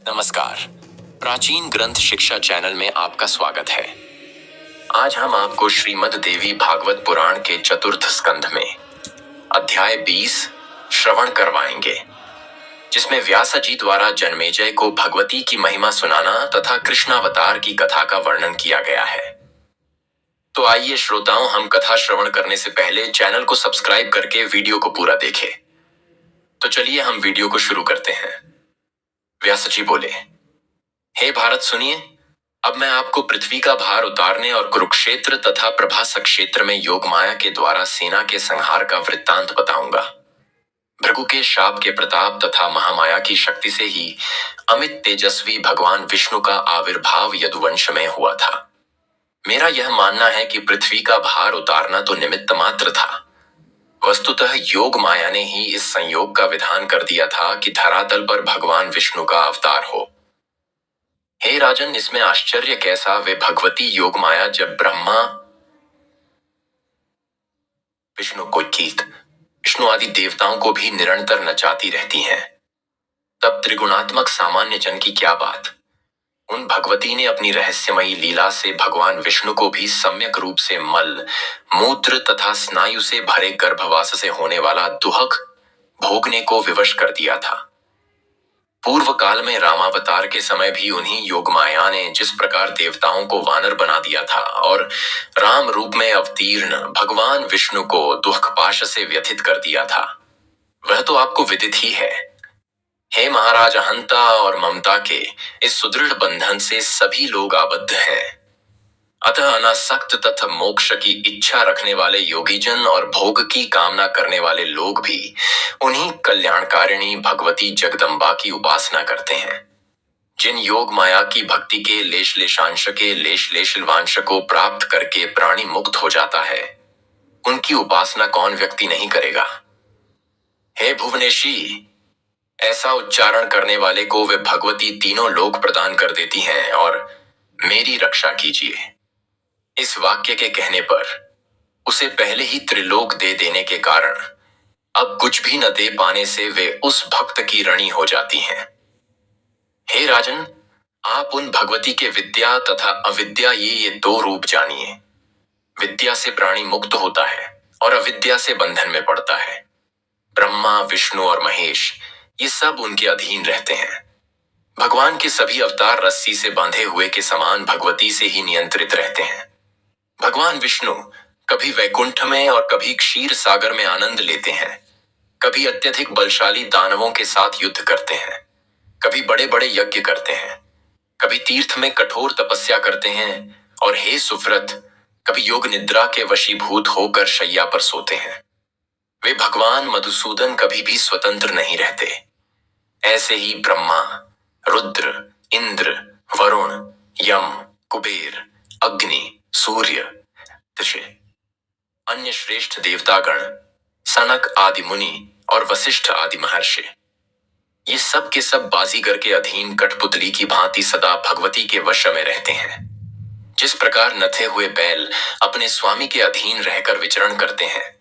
नमस्कार। प्राचीन ग्रंथ शिक्षा चैनल में आपका स्वागत है। आज हम आपको श्रीमद् देवी भागवत पुराण के चतुर्थ स्कंध में अध्याय 20 श्रवण करवाएंगे, जिसमें व्यास जी द्वारा जन्मेजय को भगवती की महिमा सुनाना तथा कृष्णावतार की कथा का वर्णन किया गया है। तो आइए श्रोताओं, हम कथा श्रवण करने से पहले चैनल को सब्सक्राइब करके वीडियो को पूरा देखें। तो चलिए हम वीडियो को शुरू करते हैं। व्यास जी बोले, हे भारत सुनिए, अब मैं आपको पृथ्वी का भार उतारने और कुरुक्षेत्र तथा प्रभास क्षेत्र में योग माया के द्वारा सेना के संहार का वृत्तांत बताऊंगा। भृगु के शाप के प्रताप तथा महामाया की शक्ति से ही अमित तेजस्वी भगवान विष्णु का आविर्भाव यदुवंश में हुआ था। मेरा यह मानना है कि पृथ्वी का भार उतारना तो निमित्त मात्र था। वस्तुतः योग माया ने ही इस संयोग का विधान कर दिया था कि धरातल पर भगवान विष्णु का अवतार हो। हे राजन, इसमें आश्चर्य कैसा, वे भगवती योग माया जब ब्रह्मा, विष्णु कोचित, विष्णु आदि देवताओं को भी निरंतर नचाती रहती हैं, तब त्रिगुणात्मक सामान्य जन की क्या बात। उन भगवती ने अपनी रहस्यमयी लीला से भगवान विष्णु को भी सम्यक रूप से मल, मूत्र तथा स्नायु से भरे गर्भवास से होने वाला दुहक भोगने को विवश कर दिया था। पूर्व काल में रामावतार के समय भी उन्हीं योग माया ने जिस प्रकार देवताओं को वानर बना दिया था और राम रूप में अवतीर्ण भगवान विष्णु को दुखपाश से व्यथित कर दिया था, वह तो आपको विदित ही है। हे महाराज, अहंता और ममता के इस सुदृढ़ बंधन से सभी लोग आबद्ध हैं। अतः अनासक्त तथा मोक्ष की इच्छा रखने वाले योगीजन और भोग की कामना करने वाले लोग भी उन्हीं कल्याणकारिणी भगवती जगदम्बा की उपासना करते हैं। जिन योग माया की भक्ति के लेश लेशांश के लेश लेशवांश को प्राप्त करके प्राणी मुक्त हो जाता है, उनकी उपासना कौन व्यक्ति नहीं करेगा। हे भुवनेशी, ऐसा उच्चारण करने वाले को वे भगवती तीनों लोक प्रदान कर देती हैं और मेरी रक्षा कीजिए, इस वाक्य के कहने पर उसे पहले ही त्रिलोक दे देने के कारण अब कुछ भी न दे पाने से वे उस भक्त की ऋणी हो जाती हैं। हे राजन, आप उन भगवती के विद्या तथा अविद्या ये दो रूप जानिए। विद्या से प्राणी मुक्त होता है और अविद्या से बंधन में पड़ता है। ब्रह्मा, विष्णु और महेश ये सब उनके अधीन रहते हैं। भगवान के सभी अवतार रस्सी से बांधे हुए के समान भगवती से ही नियंत्रित रहते हैं। भगवान विष्णु कभी वैकुंठ में और कभी क्षीर सागर में आनंद लेते हैं, कभी अत्यधिक बलशाली दानवों के साथ युद्ध करते हैं, कभी बड़े बड़े यज्ञ करते हैं, कभी तीर्थ में कठोर तपस्या करते हैं और हे सुव्रत, कभी योग निद्रा के वशीभूत होकर शैया पर सोते हैं। वे भगवान मधुसूदन कभी भी स्वतंत्र नहीं रहते। ऐसे ही ब्रह्मा, रुद्र, इंद्र, वरुण, यम, कुबेर, अग्नि, सूर्य, ऋषि, अन्य श्रेष्ठ देवतागण, सनक आदि मुनि और वशिष्ठ आदि महर्षि, ये सब के सब बाजीगर के अधीन कठपुतली की भांति सदा भगवती के वश में रहते हैं। जिस प्रकार नथे हुए बैल अपने स्वामी के अधीन रहकर विचरण करते हैं,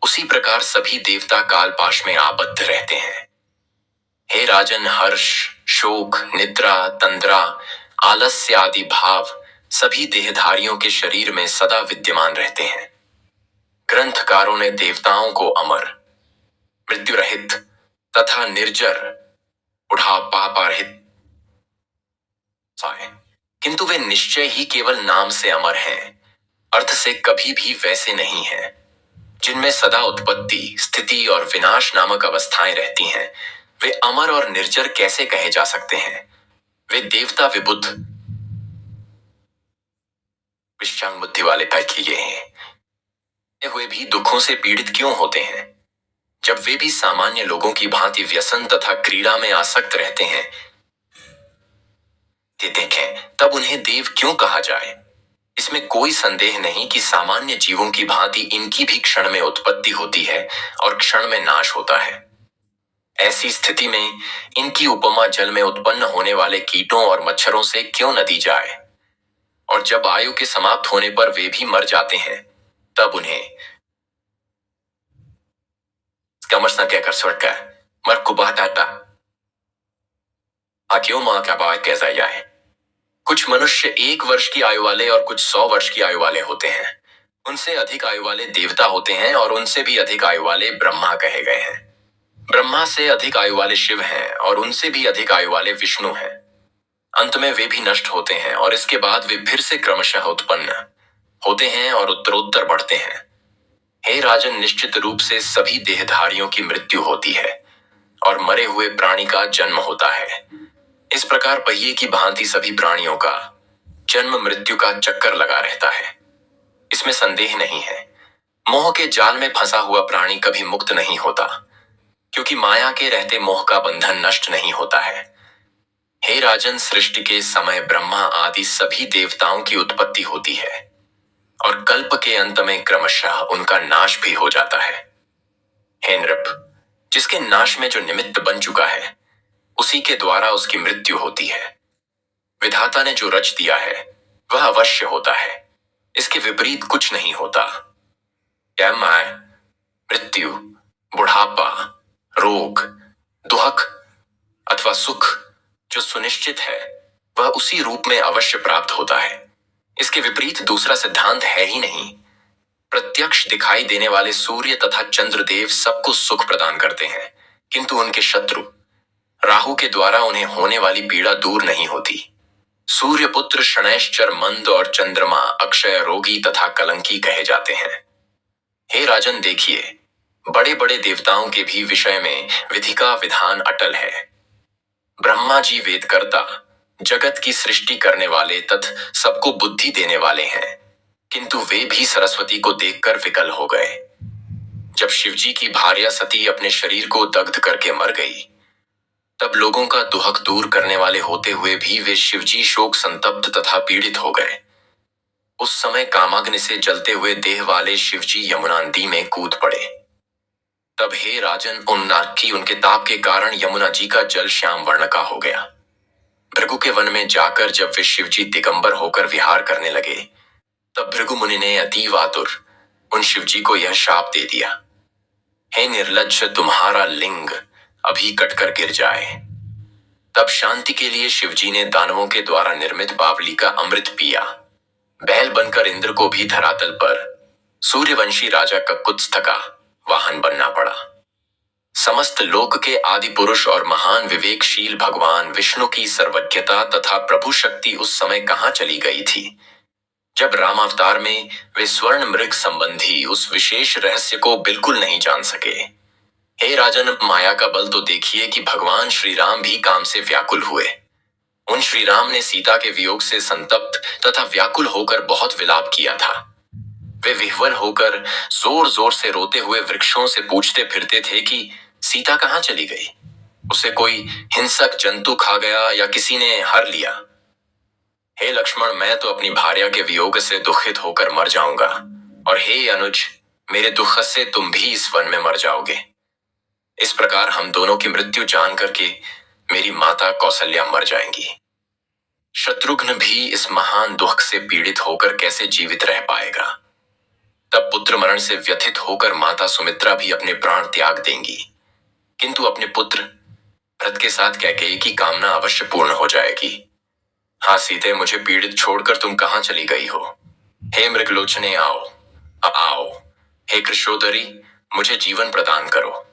उसी प्रकार सभी देवता कालपाश में आबद्ध रहते हैं। हे राजन, हर्ष, शोक, निद्रा, तंद्रा, आलस्य आदि भाव सभी देहधारियों के शरीर में सदा विद्यमान रहते हैं। ग्रंथकारों ने देवताओं को अमर, मृत्यु रहित तथा निर्जर, बुढ़ापा रहित, किंतु वे निश्चय ही केवल नाम से अमर हैं, अर्थ से कभी भी वैसे नहीं हैं। जिनमें सदा उत्पत्ति, स्थिति और विनाश नामक अवस्थाएं रहती हैं, वे अमर और निर्जर कैसे कहे जा सकते हैं। वे देवता विबुद्ध, विषांग बुद्धि वाले पैकी ये हैं। हुए भी दुखों से पीड़ित क्यों होते हैं? जब वे भी सामान्य लोगों की भांति व्यसन तथा क्रीड़ा में आसक्त रहते हैं, देखें तब उन्हें देव क्यों कहा जाए। इसमें कोई संदेह नहीं कि सामान्य जीवों की भांति इनकी भी क्षण में उत्पत्ति होती है और क्षण में नाश होता है। ऐसी स्थिति में इनकी उपमा जल में उत्पन्न होने वाले कीटों और मच्छरों से क्यों न दी जाए। और जब आयु के समाप्त होने पर वे भी मर जाते हैं, तब उन्हें कहकर स्वर्ग मर कुबाटाटा क्यों माँ क्या बात कैसा है? कुछ मनुष्य 1 वर्ष की आयु वाले और कुछ 100 वर्ष की आयु वाले होते हैं। उनसे अधिक आयु वाले देवता होते हैं और उनसे भी अधिक आयु वाले ब्रह्मा कहे गए हैं। ब्रह्मा से अधिक आयु वाले शिव हैं और उनसे भी अधिक आयु वाले विष्णु हैं। अंत में वे भी नष्ट होते हैं और इसके बाद वे फिर से क्रमशः उत्पन्न होते हैं और उत्तरोत्तर बढ़ते हैं। हे राजन, निश्चित रूप से सभी देहधारियों की मृत्यु होती है और मरे हुए प्राणी का जन्म होता है। इस प्रकार पहिए की भांति सभी प्राणियों का जन्म मृत्यु का चक्कर लगा रहता है, इसमें संदेह नहीं है। मोह के जाल में फंसा हुआ प्राणी कभी मुक्त नहीं होता, क्योंकि माया के रहते मोह का बंधन नष्ट नहीं होता है। हे राजन, सृष्टि के समय ब्रह्मा आदि सभी देवताओं की उत्पत्ति होती है और कल्प के अंत में क्रमशः उनका नाश भी हो जाता है। हे नृप, जिसके नाश में जो निमित्त बन चुका है उसी के द्वारा उसकी मृत्यु होती है। विधाता ने जो रच दिया है वह अवश्य होता है, इसके विपरीत कुछ नहीं होता। क्या माय, मृत्यु, बुढ़ापा, रोग, दुहक अथवा सुख जो सुनिश्चित है वह उसी रूप में अवश्य प्राप्त होता है। इसके विपरीत दूसरा सिद्धांत है ही नहीं। प्रत्यक्ष दिखाई देने वाले सूर्य तथा चंद्रदेव सबको सुख प्रदान करते हैं, किंतु उनके शत्रु राहु के द्वारा उन्हें होने वाली पीड़ा दूर नहीं होती। सूर्य पुत्र शनैश्चर मंद और चंद्रमा अक्षय रोगी तथा कलंकी कहे जाते हैं। हे राजन, देखिए, बड़े बड़े देवताओं के भी विषय में विधि का विधान अटल है। ब्रह्मा जी वेदकर्ता, जगत की सृष्टि करने वाले तथा सबको बुद्धि देने वाले हैं, किंतु वे भी सरस्वती को देखकर विकल हो गए। जब शिवजी की भार्या सती अपने शरीर को दग्ध करके मर गई, तब लोगों का दुहक दूर करने वाले होते हुए भी वे शिवजी शोक संतप्त तथा पीड़ित हो गए। उस समय कामाग्नि से जलते हुए देह वाले शिवजी यमुना नदी में कूद पड़े। तब हे राजन, उनके ताप के कारण यमुना जी का जल श्याम वर्ण का हो गया। भृगु के वन में जाकर जब वे शिवजी दिगंबर होकर विहार करने लगे, तब भृगु मुनि ने अतीव आतुर उन शिवजी को यह शाप दे दिया, हे निर्लज्ज, तुम्हारा लिंग अभी कटकर गिर जाए। तब शांति के लिए शिवजी ने दानवों के द्वारा निर्मित बावली का अमृत पिया। बैल बनकर इंद्र को भी धरातल पर सूर्यवंशी राजा ककुत्स्थ का वाहन बनना पड़ा। समस्त लोक के आदि पुरुष और महान विवेकशील भगवान विष्णु की सर्वज्ञता तथा प्रभु शक्ति उस समय कहाँ चली गई थी, जब रामावतार में वे स्वर्ण मृग संबंधी उस विशेष रहस्य को बिल्कुल नहीं जान सके। हे राजन, माया का बल तो देखिए कि भगवान श्री राम भी काम से व्याकुल हुए। उन श्री राम ने सीता के वियोग से संतप्त तथा व्याकुल होकर बहुत विलाप किया था। वे विह्वल होकर जोर जोर से रोते हुए वृक्षों से पूछते फिरते थे कि सीता कहाँ चली गई, उसे कोई हिंसक जंतु खा गया या किसी ने हर लिया। हे लक्ष्मण, मैं तो अपनी भार्या के वियोग से दुखित होकर मर जाऊंगा, और हे अनुज, मेरे दुख से तुम भी इस वन में मर जाओगे। इस प्रकार हम दोनों की मृत्यु जान करके मेरी माता कौशल्या मर जाएंगी। शत्रुघ्न भी इस महान दुख से पीड़ित होकर कैसे जीवित रह पाएगा। तब पुत्र मरण से व्यथित होकर माता सुमित्रा भी अपने प्राण त्याग देंगी, किंतु अपने पुत्र भरत के साथ कैकेयी की कामना अवश्य पूर्ण हो जाएगी। हाँ सीते, मुझे पीड़ित छोड़कर तुम कहाँ चली गई हो? हे मृगलोचने, आओ आओ। हे कृशोदरी, मुझे जीवन प्रदान करो।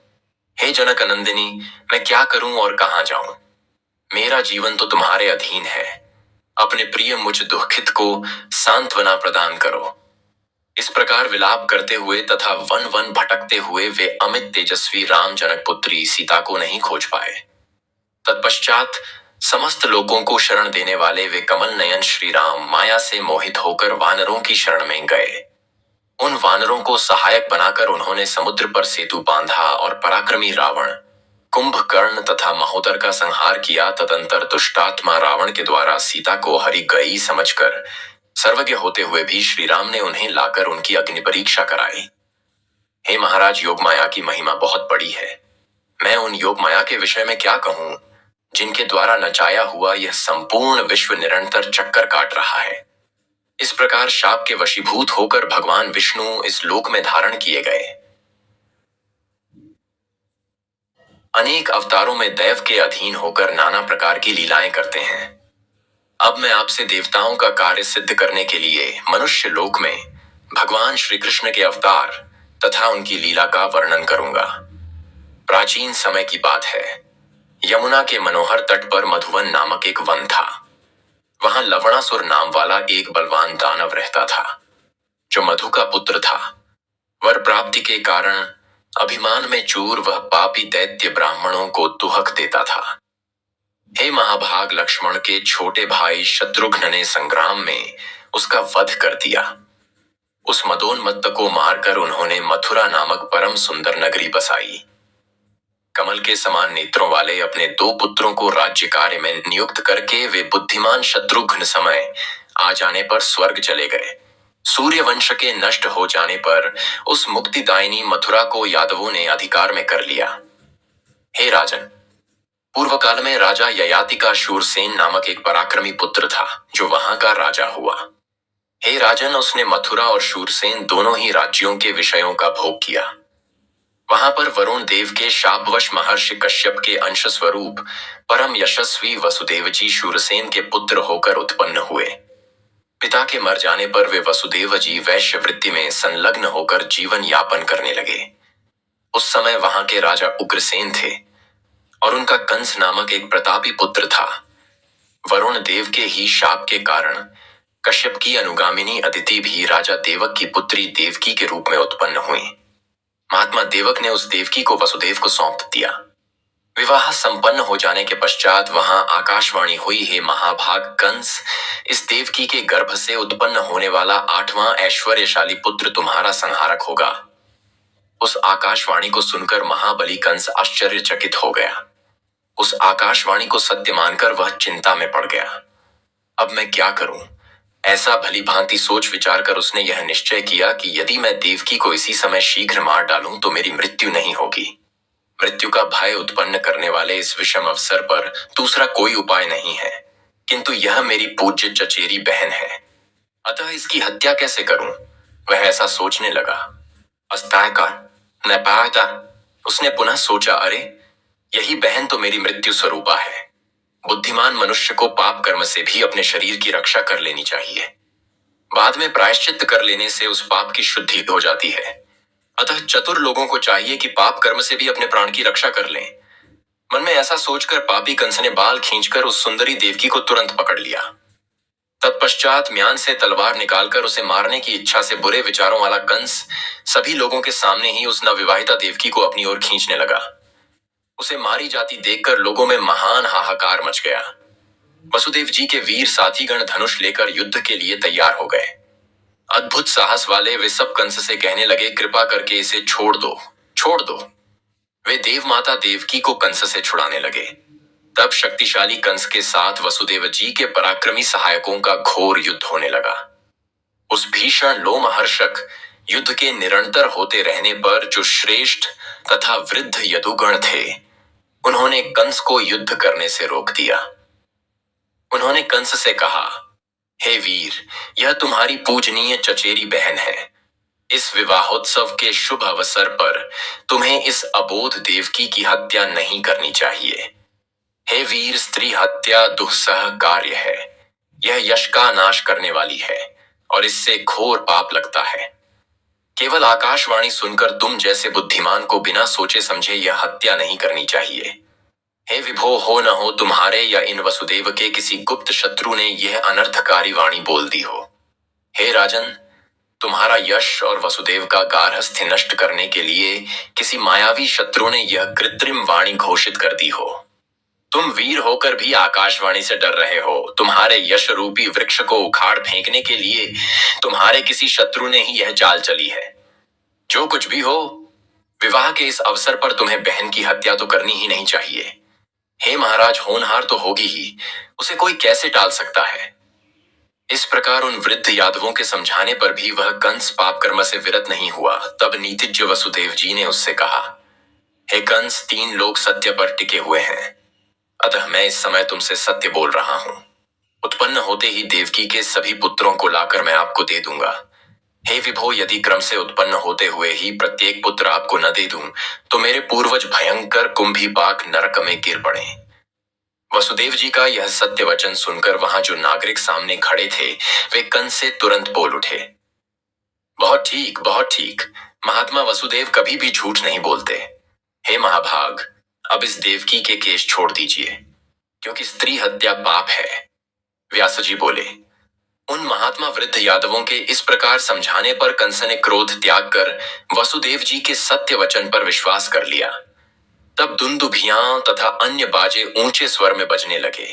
हे जनक नंदिनी, मैं क्या करूं और कहाँ जाऊं? मेरा जीवन तो तुम्हारे अधीन है। अपने प्रिय मुझ दुखित को सांत्वना प्रदान करो। इस प्रकार विलाप करते हुए तथा वन वन भटकते हुए वे अमित तेजस्वी राम जनक पुत्री सीता को नहीं खोज पाए। तत्पश्चात समस्त लोगों को शरण देने वाले वे कमल नयन श्री राम माया से मोहित होकर वानरों की शरण में गए। उन वानरों को सहायक बनाकर उन्होंने समुद्र पर सेतु बांधा और पराक्रमी रावण, कुंभकर्ण तथा महोदर का संहार किया। तदंतर दुष्टात्मा रावण के द्वारा सीता को हरि गई समझकर सर्वज्ञ होते हुए भी श्री राम ने उन्हें लाकर उनकी अग्नि परीक्षा कराई। हे महाराज, योग माया की महिमा बहुत बड़ी है। मैं उन योग माया के विषय में क्या कहूं, जिनके द्वारा नचाया हुआ यह संपूर्ण विश्व निरंतर चक्कर काट रहा है। इस प्रकार शाप के वशीभूत होकर भगवान विष्णु इस लोक में धारण किए गए। अनेक अवतारों में दैव के अधीन होकर नाना प्रकार की लीलाएं करते हैं। अब मैं आपसे देवताओं का कार्य सिद्ध करने के लिए मनुष्य लोक में भगवान श्री कृष्ण के अवतार तथा उनकी लीला का वर्णन करूंगा। प्राचीन समय की बात है। यमुना के मनोहर तट पर मधुवन नामक एक वन था। वहां लवणासुर नाम वाला एक बलवान दानव रहता था, जो मधु का पुत्र था। वर प्राप्ति के कारण अभिमान में चूर वह पापी दैत्य ब्राह्मणों को दुहक देता था। हे महाभाग लक्ष्मण के छोटे भाई शत्रुघ्न ने संग्राम में उसका वध कर दिया। उस मदोन्मत्त को मारकर उन्होंने मथुरा नामक परम सुंदर नगरी बसाई। कमल के समान नेत्रों वाले अपने दो पुत्रों को राज्य कार्य में नियुक्त करके वे बुद्धिमान शत्रुघ्न समय आ जाने पर स्वर्ग चले गए। सूर्य वंश के नष्ट हो जाने पर उस मुक्तिदायिनी मथुरा को यादवों ने अधिकार में कर लिया। हे राजन, पूर्व काल में राजा ययाति का शूरसेन नामक एक पराक्रमी पुत्र था, जो वहां का राजा हुआ। हे राजन, उसने मथुरा और शूरसेन दोनों ही राज्यों के विषयों का भोग किया। वहां पर वरुण देव के शापवश महर्षि कश्यप के अंश स्वरूप परम यशस्वी वसुदेव जी शूरसेन के पुत्र होकर उत्पन्न हुए। पिता के मर जाने पर वे वसुदेव जी वैश्य वृत्ति में संलग्न होकर जीवन यापन करने लगे। उस समय वहां के राजा उग्रसेन थे और उनका कंस नामक एक प्रतापी पुत्र था। वरुण देव के ही शाप के कारण कश्यप की अनुगामिनी अदिति भी राजा देवक की पुत्री देवकी के रूप में उत्पन्न हुई। महात्मा देवक ने उस देवकी को वसुदेव को सौंप दिया। विवाह संपन्न हो जाने के पश्चात वहां आकाशवाणी हुई, हे महाभाग कंस, इस देवकी के गर्भ से उत्पन्न होने वाला 8वां ऐश्वर्यशाली पुत्र तुम्हारा संहारक होगा। उस आकाशवाणी को सुनकर महाबली कंस आश्चर्यचकित हो गया। उस आकाशवाणी को सत्य मानकर वह चिंता में पड़ गया। अब मैं क्या करूं? ऐसा भली भांति सोच विचार कर उसने यह निश्चय किया कि यदि मैं देवकी को इसी समय शीघ्र मार डालूं तो मेरी मृत्यु नहीं होगी। मृत्यु का भय उत्पन्न करने वाले इस विषम अवसर पर दूसरा कोई उपाय नहीं है, किंतु यह मेरी पूज्य चचेरी बहन है, अतः इसकी हत्या कैसे करूं? वह ऐसा सोचने लगा। अस्तायका नपायता, उसने पुनः सोचा, अरे यही बहन तो मेरी मृत्यु स्वरूपा है। बुद्धिमान मनुष्य को पाप कर्म से भी अपने शरीर की रक्षा कर लेनी चाहिए। बाद में प्रायश्चित कर लेने से उस पाप की शुद्धि हो जाती है। अतः चतुर लोगों को चाहिए कि पाप कर्म से भी अपने प्राण की रक्षा कर लें। मन में ऐसा सोचकर पापी कंस ने बाल खींचकर उस सुंदरी देवकी को तुरंत पकड़ लिया। तत्पश्चात म्यान से तलवार निकालकर उसे मारने की इच्छा से बुरे विचारों वाला कंस सभी लोगों के सामने ही उस नवविवाहिता देवकी को अपनी ओर खींचने लगा। उसे मारी जाती देखकर लोगों में महान हाहाकार मच गया। वसुदेव जी के वीर साथीगण धनुष लेकर युद्ध के लिए तैयार हो गए। अद्भुत साहस वाले वे सब कंस से कहने लगे, कृपा करके इसे छोड़ दो, छोड़ दो। वे देव माता देवकी को कंस से छुड़ाने लगे। तब शक्तिशाली कंस के साथ वसुदेव जी के पराक्रमी सहायकों का घोर युद्ध होने लगा। उस भीषण लोमहर्षक युद्ध के निरंतर होते रहने पर जो श्रेष्ठ तथा वृद्ध यदुगण थे, उन्होंने कंस को युद्ध करने से रोक दिया। उन्होंने कंस से कहा, हे वीर, यह तुम्हारी पूजनीय चचेरी बहन है। इस विवाहोत्सव के शुभ अवसर पर तुम्हें इस अबोध देवकी की हत्या नहीं करनी चाहिए। हे वीर, स्त्री हत्या दुस्सह कार्य है। यह यश का नाश करने वाली है और इससे घोर पाप लगता है। केवल आकाशवाणी सुनकर तुम जैसे बुद्धिमान को बिना सोचे समझे यह हत्या नहीं करनी चाहिए। हे विभो, हो न हो तुम्हारे या इन वसुदेव के किसी गुप्त शत्रु ने यह अनर्थकारी वाणी बोल दी हो। हे राजन, तुम्हारा यश और वसुदेव का गार्हस्थ्य नष्ट करने के लिए किसी मायावी शत्रु ने यह कृत्रिम वाणी घोषित कर दी हो। तुम वीर होकर भी आकाशवाणी से डर रहे हो। तुम्हारे यश रूपी वृक्ष को उखाड़ फेंकने के लिए तुम्हारे किसी शत्रु ने ही यह चाल चली है। जो कुछ भी हो, विवाह के इस अवसर पर तुम्हें बहन की हत्या तो करनी ही नहीं चाहिए। हे महाराज, होनहार तो होगी ही, उसे कोई कैसे टाल सकता है? इस प्रकार उन वृद्ध यादवों के समझाने पर भी वह कंस पाप कर्म से विरत नहीं हुआ। तब नीतिज्ञ वसुदेव जी ने उससे कहा, हे कंस, 3 लोग सत्य पर टिके हुए हैं, अतः मैं इस समय तुमसे सत्य बोल रहा हूं। उत्पन्न होते ही देवकी के सभी पुत्रों को लाकर मैं आपको दे दूंगा। हे विभो, यदि क्रम से उत्पन्न होते हुए ही प्रत्येक पुत्र आपको न दे दूं, तो मेरे पूर्वज भयंकर कुंभीपाक नरक में गिर पड़े। वसुदेव जी का यह सत्य वचन सुनकर वहां जो नागरिक सामने खड़े थे, वे कंस से तुरंत बोल उठे, बहुत ठीक, बहुत ठीक। महात्मा वसुदेव कभी भी झूठ नहीं बोलते। हे महाभाग, अब इस देवकी के केस छोड़ दीजिए, क्योंकि स्त्री हत्या पाप है। व्यास जी बोले। उन महात्मा वृद्ध यादवों के इस प्रकार समझाने पर कंस ने क्रोध त्याग कर वसुदेव जी के सत्य वचन पर विश्वास कर लिया। तब दुंदुभियां तथा अन्य बाजे ऊंचे स्वर में बजने लगे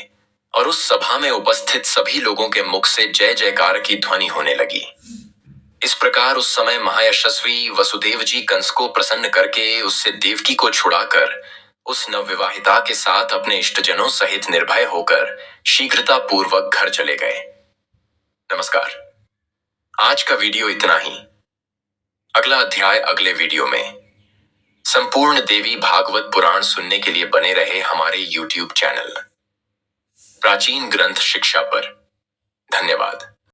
और उस सभा में उपस्थित सभी लोगों के मुख से जय जयकार की ध्वनि होने लगी। इस प्रकार उस समय महायशस्वी वसुदेव जी कंस को प्रसन्न करके उससे देवकी को छुड़ाकर उस नवविवाहिता के साथ अपने इष्टजनों सहित निर्भय होकर शीघ्रता पूर्वक घर चले गए। नमस्कार। आज का वीडियो इतना ही। अगला अध्याय अगले वीडियो में। संपूर्ण देवी भागवत पुराण सुनने के लिए बने रहे हमारे YouTube चैनल प्राचीन ग्रंथ शिक्षा पर। धन्यवाद।